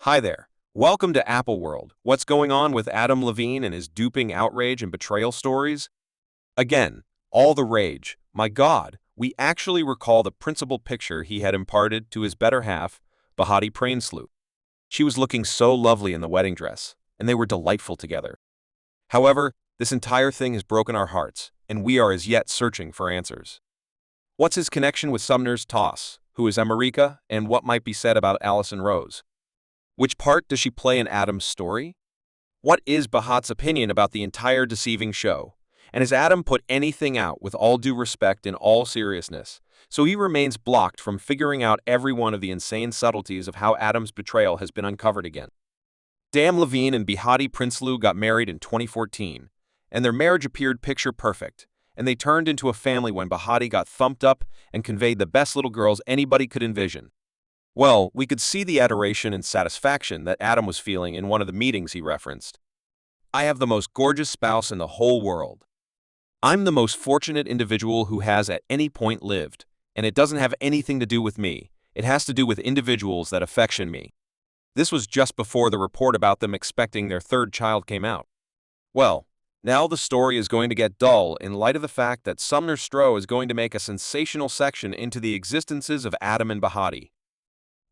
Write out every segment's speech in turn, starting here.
Hi there. Welcome to Apple World. What's going on with Adam Levine and his duping outrage and betrayal stories? Again, all the rage. My God, we actually recall the principal picture he had imparted to his better half, Behati Prinsloo. She was looking so lovely in the wedding dress, and they were delightful together. However, this entire thing has broken our hearts, and we are as yet searching for answers. What's his connection with Sumner Stroh, who is Maryka, and what might be said about Alyson Rose? Which part does she play in Adam's story? What is Behati's opinion about the entire deceiving show? And has Adam put anything out with all due respect in all seriousness, so he remains blocked from figuring out every one of the insane subtleties of how Adam's betrayal has been uncovered again? Adam Levine and Behati Prinsloo got married in 2014, and their marriage appeared picture perfect, and they turned into a family when Behati got thumped up and conveyed the best little girls anybody could envision. Well, we could see the adoration and satisfaction that Adam was feeling in one of the meetings he referenced. I have the most gorgeous spouse in the whole world. I'm the most fortunate individual who has at any point lived, and it doesn't have anything to do with me. It has to do with individuals that affection me. This was just before the report about them expecting their third child came out. Well, now the story is going to get dull in light of the fact that Sumner Stroh is going to make a sensational section into the existences of Adam and Behati.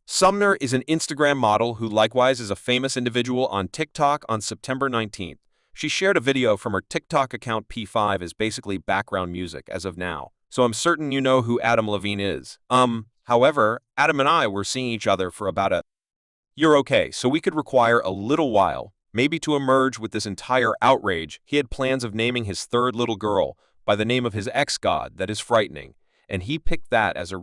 Sumner is an Instagram model who likewise is a famous individual on TikTok. On September 19th, she shared a video from her TikTok account. P5 is basically background music as of now, so I'm certain you know who Adam Levine is. However, Adam and I were seeing each other for about a year, okay, so we could require a little while, maybe to emerge with this entire outrage. He had plans of naming his third little girl by the name of his ex-god. That is frightening, and he picked that as a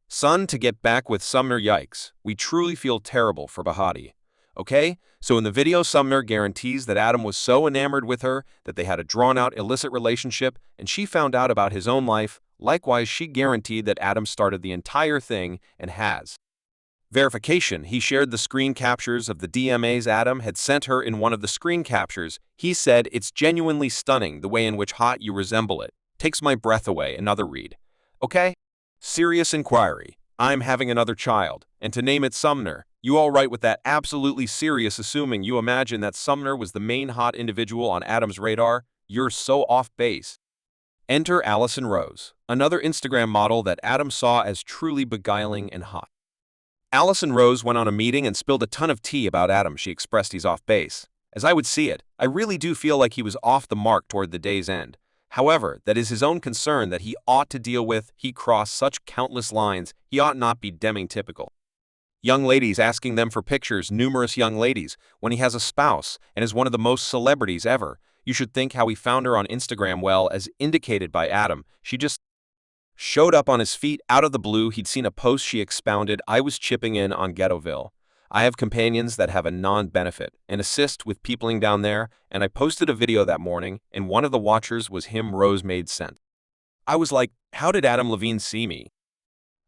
son to get back with Sumner. Yikes, we truly feel terrible for Behati. Okay, so in the video, Sumner guarantees that Adam was so enamored with her that they had a drawn-out illicit relationship and she found out about his own life. Likewise, she guaranteed that Adam started the entire thing and has verification. He shared the screen captures of the DMAs Adam had sent her. In one of the screen captures, he said, "It's genuinely stunning the way in which hot you resemble it. Takes my breath away." Another read. Okay? Serious inquiry. I'm having another child, and to name it Sumner. You all right with that? Absolutely serious, assuming you imagine that Sumner was the main hot individual on Adam's radar. You're so off base. Enter Alyson Rose, another Instagram model that Adam saw as truly beguiling and hot. Alyson Rose went on a meeting and spilled a ton of tea about Adam. She expressed he's off base. As I would see it, I really do feel like he was off the mark toward the day's end. However, that is his own concern that he ought to deal with. He crossed such countless lines, he ought not be Deming typical. Young ladies asking them for pictures, numerous young ladies, when he has a spouse and is one of the most celebrities ever. You should think how he found her on Instagram. Well, as indicated by Adam, she just showed up on his feet out of the blue. He'd seen a post. She expounded, "I was chipping in on Ghettoville. I have companions that have a non-benefit and assist with peopling down there, and I posted a video that morning, and one of the watchers was him." Rose made sense. I was like, how did Adam Levine see me?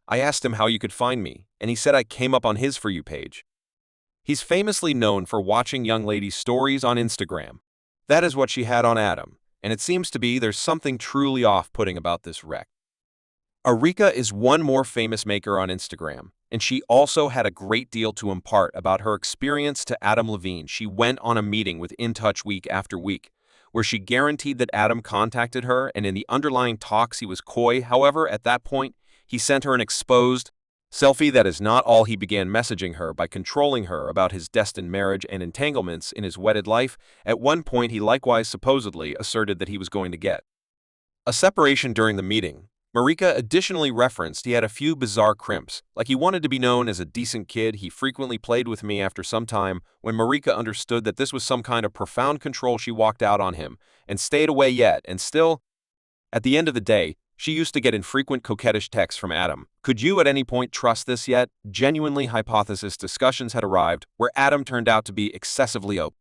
I asked him how you could find me, and he said I came up on his For You page. He's famously known for watching young ladies' stories on Instagram. That is what she had on Adam, and it seems to be there's something truly off-putting about this wreck. Maryka is one more famous maker on Instagram, and she also had a great deal to impart about her experience to Adam Levine. She went on a meeting with In Touch week after week, where she guaranteed that Adam contacted her, and in the underlying talks he was coy. However, at that point, he sent her an exposed selfie. That is not all. He began messaging her by controlling her about his destined marriage and entanglements in his wedded life. At one point, he likewise supposedly asserted that he was going to get a separation during the meeting. Maryka additionally referenced he had a few bizarre crimps, like he wanted to be known as a decent kid. He frequently played with me. After some time, when Maryka understood that this was some kind of profound control, she walked out on him and stayed away yet. And still, at the end of the day, she used to get infrequent coquettish texts from Adam. Could you at any point trust this yet? Genuinely, hypothesis discussions had arrived where Adam turned out to be excessively open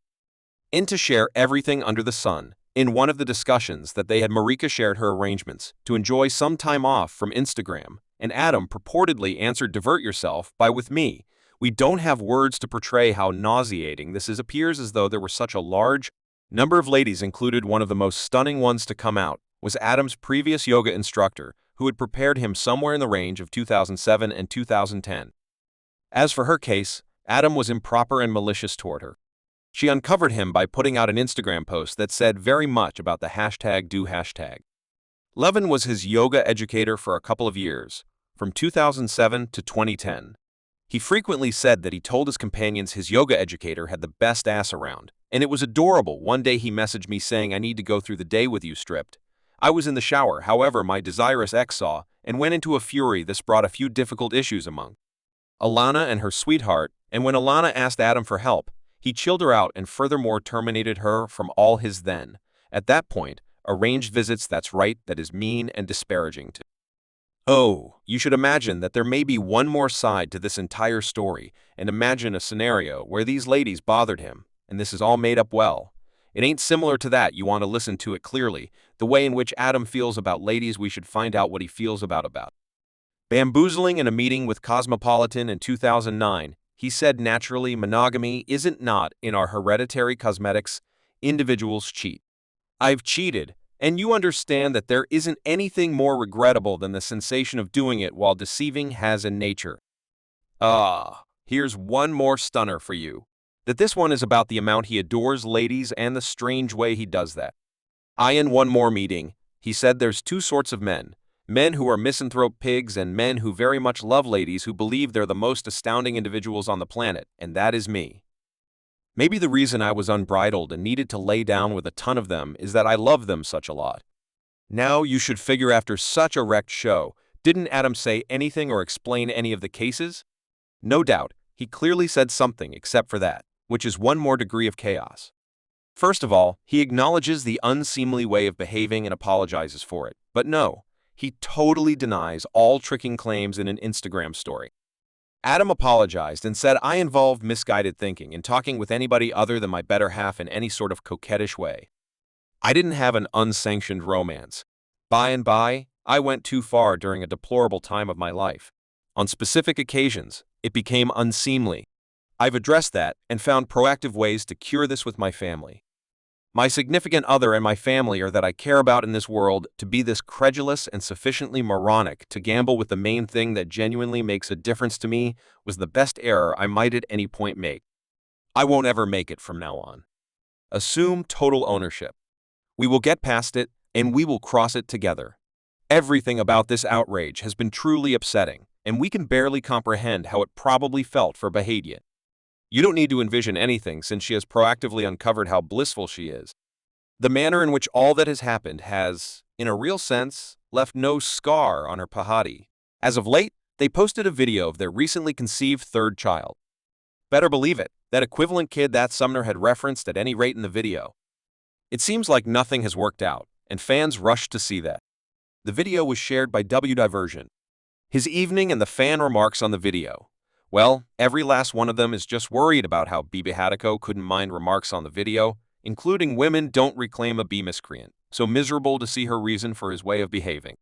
to share everything under the sun. In one of the discussions that they had, Maryka shared her arrangements to enjoy some time off from Instagram, and Adam purportedly answered, "Divert yourself by with me." We don't have words to portray how nauseating this is. Appears as though there were such a large number of ladies included. One of the most stunning ones to come out was Adam's previous yoga instructor, who had prepared him somewhere in the range of 2007 and 2010. As for her case, Adam was improper and malicious toward her. She uncovered him by putting out an Instagram post that said very much about the #do hashtag. Levine was his yoga educator for a couple of years, from 2007 to 2010. He frequently said that he told his companions his yoga educator had the best ass around, and it was adorable. One day he messaged me saying, "I need to go through the day with you stripped." I was in the shower, however, my desirous ex saw and went into a fury. This brought a few difficult issues among Alana and her sweetheart, and when Alana asked Adam for help, he chilled her out and furthermore terminated her from all his then, at that point, arranged visits. That's right, that is mean and disparaging to. Oh, you should imagine that there may be one more side to this entire story, and imagine a scenario where these ladies bothered him, and this is all made up well. It ain't similar to that. You want to listen to it clearly, the way in which Adam feels about ladies. We should find out what he feels about. Bamboozling in a meeting with Cosmopolitan in 2009, he said naturally monogamy isn't not in our hereditary cosmetics. Individuals cheat. I've cheated, and you understand that there isn't anything more regrettable than the sensation of doing it while deceiving has in nature. Here's one more stunner for you. That this one is about the amount he adores ladies and the strange way he does that. In one more meeting, he said there's two sorts of men. Men who are misanthrope pigs and men who very much love ladies who believe they're the most astounding individuals on the planet, and that is me. Maybe the reason I was unbridled and needed to lay down with a ton of them is that I love them such a lot. Now you should figure after such a wrecked show, didn't Adam say anything or explain any of the cases? No doubt, he clearly said something except for that, which is one more degree of chaos. First of all, he acknowledges the unseemly way of behaving and apologizes for it, but no, he totally denies all tricking claims in an Instagram story. Adam apologized and said, "I involved misguided thinking in talking with anybody other than my better half in any sort of coquettish way. I didn't have an unsanctioned romance. By and by, I went too far during a deplorable time of my life. On specific occasions, it became unseemly. I've addressed that and found proactive ways to cure this with my family. My significant other and my family are that I care about in this world. To be this credulous and sufficiently moronic to gamble with the main thing that genuinely makes a difference to me was the best error I might at any point make. I won't ever make it from now on. Assume total ownership. We will get past it, and we will cross it together. Everything about this outrage has been truly upsetting, and we can barely comprehend how it probably felt for Behati. You don't need to envision anything since she has proactively uncovered how blissful she is. The manner in which all that has happened has, in a real sense, left no scar on her Behati. As of late, they posted a video of their recently conceived third child. Better believe it, that equivalent kid that Sumner had referenced at any rate in the video. It seems like nothing has worked out, and fans rushed to see that. The video was shared by Diversion. His evening and the fan remarks on the video. Well, every last one of them is just worried about how Behati couldn't mind remarks on the video, including women don't reclaim a miscreant, so miserable to see her reason for his way of behaving.